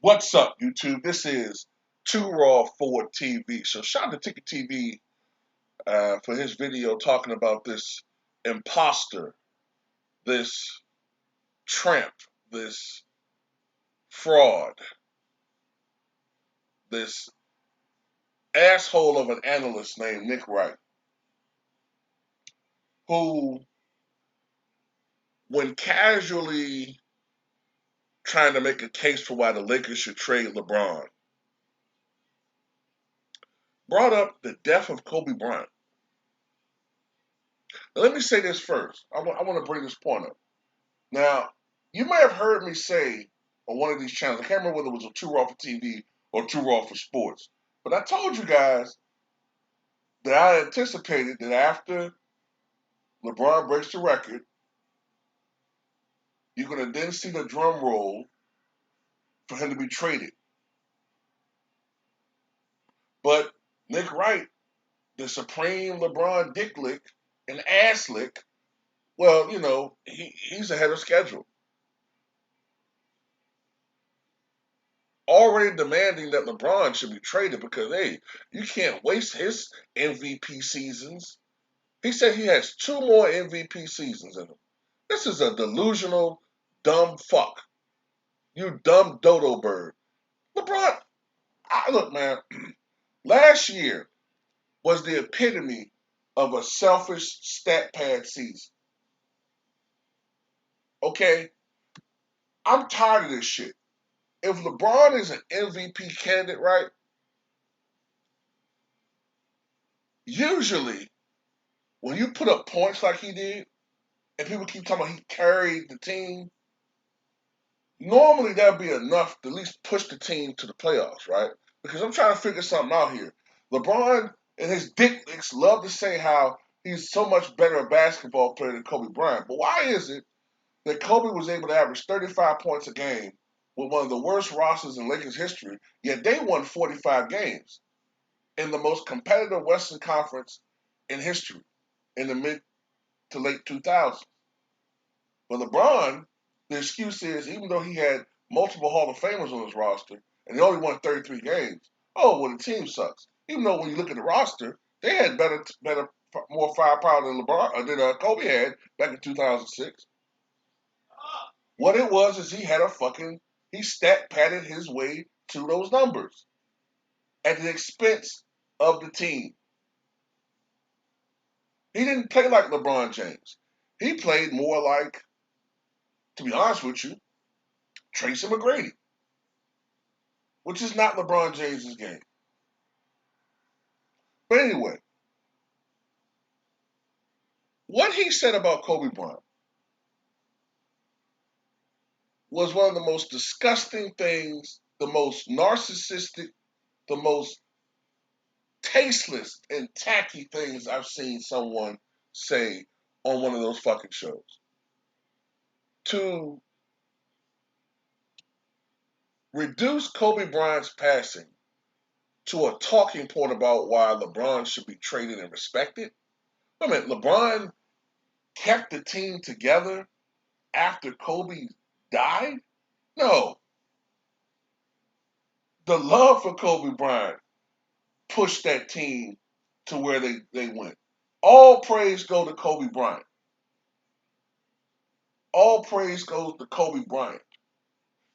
What's up, YouTube? This is Too Raw for TV. So shout out to Ticket TV for his video talking about this imposter, this tramp, this fraud, this asshole of an analyst named Nick Wright, who, when casually trying to make a case for why the Lakers should trade LeBron, brought up the death of Kobe Bryant. Now, let me say this first. I want to bring this point up. Now, you may have heard me say on one of these channels, I can't remember whether it was a Too Raw for TV or Too Raw for Sports, but I told you guys that I anticipated that after LeBron breaks the record, you're going to then see the drum roll for him to be traded. But Nick Wright, the supreme LeBron dick lick and ass lick, well, he's ahead of schedule. Already demanding that LeBron should be traded because, hey, you can't waste his MVP seasons. He said he has 2 more MVP seasons in him. This is a delusional, dumb fuck. You dumb dodo bird. LeBron, look, man, last year was the epitome of a selfish stat pad season. Okay? I'm tired of this shit. If LeBron is an MVP candidate, right, usually when you put up points like he did, and people keep talking about he carried the team, normally that'd be enough to at least push the team to the playoffs, right? Because I'm trying to figure something out here. LeBron and his dick licks love to say how he's so much better a basketball player than Kobe Bryant. But why is it that Kobe was able to average 35 points a game with one of the worst rosters in Lakers history, yet they won 45 games in the most competitive Western Conference in history in the mid to late 2000s? But LeBron, the excuse is, even though he had multiple Hall of Famers on his roster and he only won 33 games, oh, well, the team sucks. Even though when you look at the roster, they had more firepower than Kobe had back in 2006. What it was is he stat padded his way to those numbers at the expense of the team. He didn't play like LeBron James. He played more like, to be honest with you, Tracy McGrady, which is not LeBron James' game. But anyway, what he said about Kobe Bryant was one of the most disgusting things, the most narcissistic, the most tasteless and tacky things I've seen someone say on one of those fucking shows. To reduce Kobe Bryant's passing to a talking point about why LeBron should be traded and respected. Wait a minute, LeBron kept the team together after Kobe died? No. The love for Kobe Bryant pushed that team to where they went. All praise go to Kobe Bryant. All praise goes to Kobe Bryant.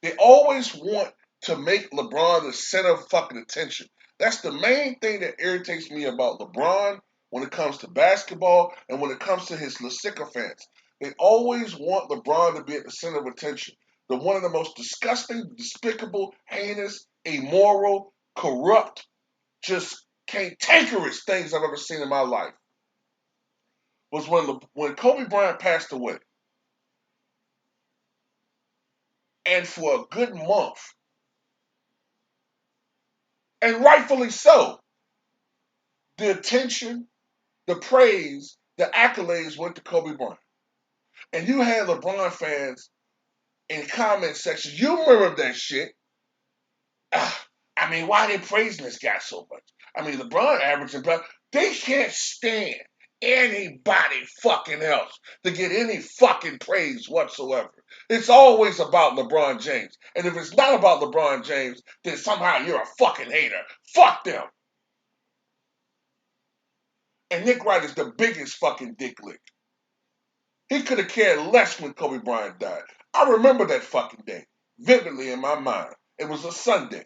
They always want to make LeBron the center of fucking attention. That's the main thing that irritates me about LeBron when it comes to basketball and when it comes to his sycophants. They always want LeBron to be at the center of attention. One of the most disgusting, despicable, heinous, immoral, corrupt, just cantankerous things I've ever seen in my life was when Kobe Bryant passed away. And for a good month, and rightfully so, the attention, the praise, the accolades went to Kobe Bryant. And you had LeBron fans in comment sections. You remember that shit. Why they praising this guy so much? LeBron averaging, they can't stand anybody fucking else to get any fucking praise whatsoever. It's always about LeBron James. And if it's not about LeBron James, then somehow you're a fucking hater. Fuck them. And Nick Wright is the biggest fucking dick lick. He could have cared less when Kobe Bryant died. I remember that fucking day vividly in my mind. It was a Sunday.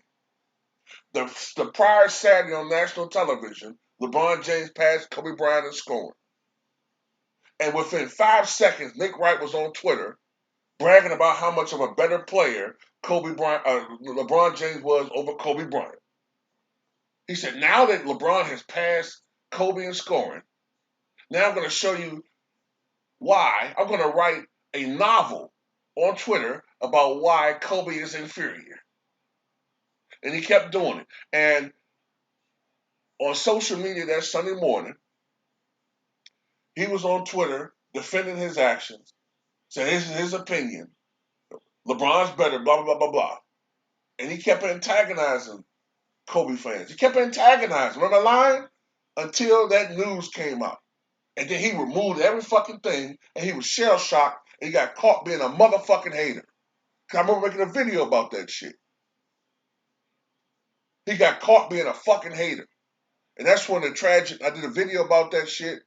The prior Saturday on national television, LeBron James passed Kobe Bryant in scoring. And within 5 seconds, Nick Wright was on Twitter bragging about how much of a better player LeBron James was over Kobe Bryant. He said, now that LeBron has passed Kobe in scoring, now I'm going to show you why. I'm going to write a novel on Twitter about why Kobe is inferior. And he kept doing it. And on social media that Sunday morning, he was on Twitter defending his actions, saying this is his opinion. LeBron's better, blah, blah, blah, blah, blah. And he kept antagonizing Kobe fans. He kept antagonizing. Remember the line? Until that news came out. And then he removed every fucking thing, and he was shell shocked, and he got caught being a motherfucking hater. Cause I remember making a video about that shit. He got caught being a fucking hater. And that's when I did a video about that shit,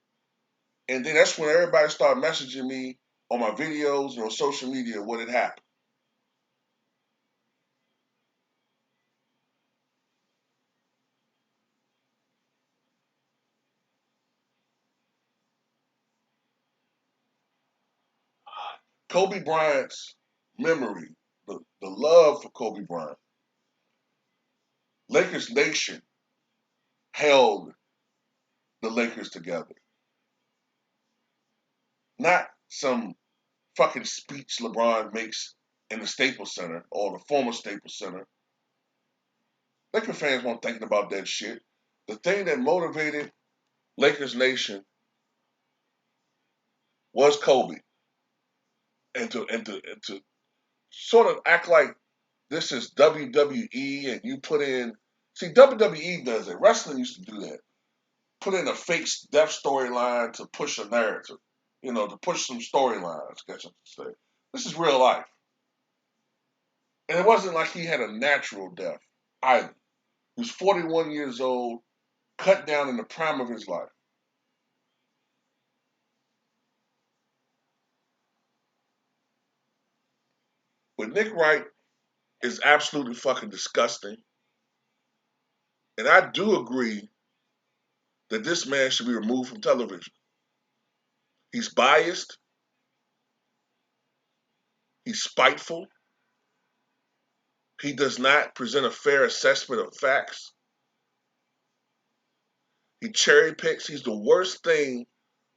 and then that's when everybody started messaging me on my videos and on social media what had happened. Kobe Bryant's memory, the love for Kobe Bryant, Lakers Nation held the Lakers together. Not some fucking speech LeBron makes in the Staples Center or the former Staples Center. Laker fans weren't thinking about that shit. The thing that motivated Lakers Nation was Kobe. And to sort of act like this is WWE and you put in, see, WWE does it. Wrestling used to do that. Put in a fake death storyline to push a narrative, to push some storylines, I guess I should say. This is real life. And it wasn't like he had a natural death either. He was 41 years old, cut down in the prime of his life. But Nick Wright is absolutely fucking disgusting. And I do agree that this man should be removed from television. He's biased. He's spiteful. He does not present a fair assessment of facts. He cherry picks. He's the worst thing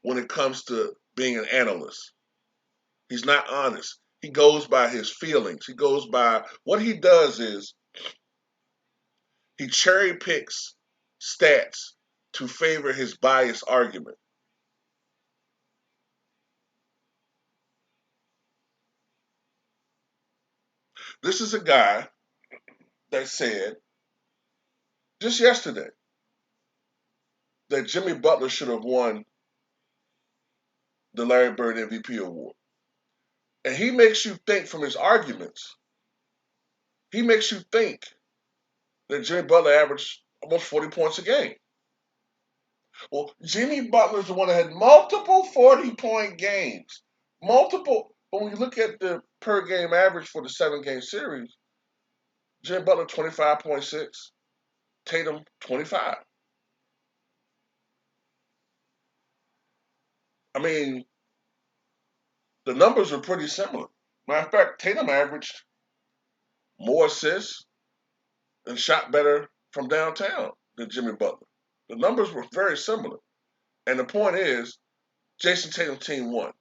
when it comes to being an analyst. He's not honest. He goes by his feelings. He goes by what he does is he cherry picks stats to favor his biased argument. This is a guy that said just yesterday that Jimmy Butler should have won the Larry Bird MVP award. And he makes you think from his arguments, he makes you think that Jimmy Butler averaged almost 40 points a game. Well, Jimmy Butler's the one that had multiple 40-point games. Multiple. But when you look at the per game average for the 7-game series, Jimmy Butler 25.6, Tatum 25. I mean, the numbers are pretty similar. Matter of fact, Tatum averaged more assists and shot better from downtown than Jimmy Butler. The numbers were very similar. And the point is, Jason Tatum's team won.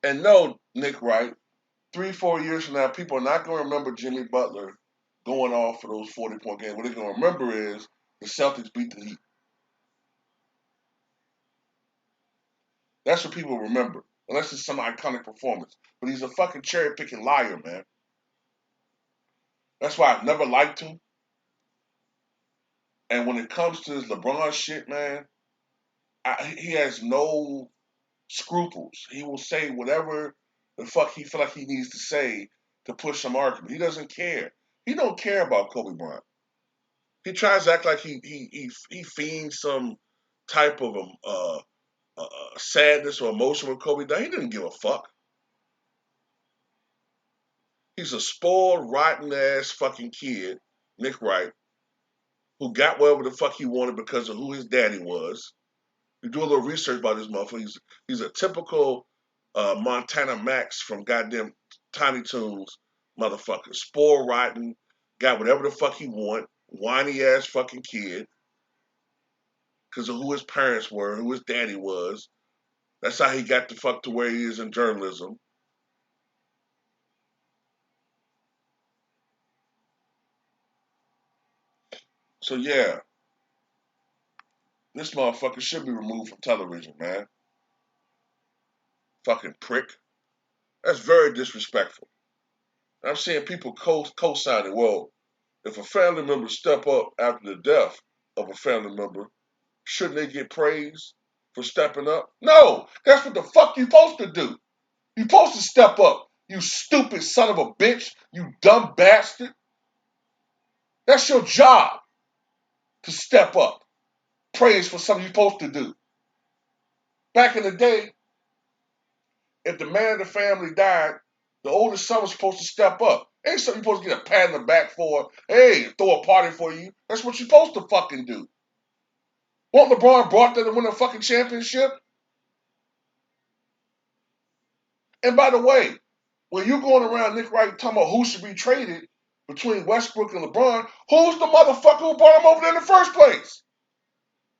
And no, Nick Wright, 3-4 years from now, people are not going to remember Jimmy Butler going off for those 40-point games. What they're going to remember is the Celtics beat the Heat. That's what people remember, unless it's some iconic performance. But he's a fucking cherry-picking liar, man. That's why I've never liked him. And when it comes to this LeBron shit, man, he has no scruples. He will say whatever the fuck he feel like he needs to say to push some argument. He doesn't care. He don't care about Kobe Bryant. He tries to act like he feigns some type of sadness or emotion with Kobe. He didn't give a fuck. He's a spoiled, rotten ass fucking kid, Nick Wright, who got whatever the fuck he wanted because of who his daddy was. You do a little research about this motherfucker. He's a typical Montana Max from goddamn Tiny Toons motherfucker. Spoiled, rotten, got whatever the fuck he want, whiny ass fucking kid because of who his parents were, who his daddy was. That's how he got the fuck to where he is in journalism. So yeah, this motherfucker should be removed from television, man. Fucking prick. That's very disrespectful. I'm seeing people co-signing. Well, if a family member step up after the death of a family member, shouldn't they get praise for stepping up? No, that's what the fuck you supposed to do. You supposed to step up. You stupid son of a bitch. You dumb bastard. That's your job to step up. Praise for something you're supposed to do. Back in the day, if the man of the family died, the oldest son was supposed to step up. Ain't something you're supposed to get a pat in the back for. Hey, throw a party for you. That's what you're supposed to fucking do. Won't LeBron brought them to win a fucking championship? And by the way, when you're going around Nick Wright talking about who should be traded between Westbrook and LeBron, who's the motherfucker who brought him over there in the first place?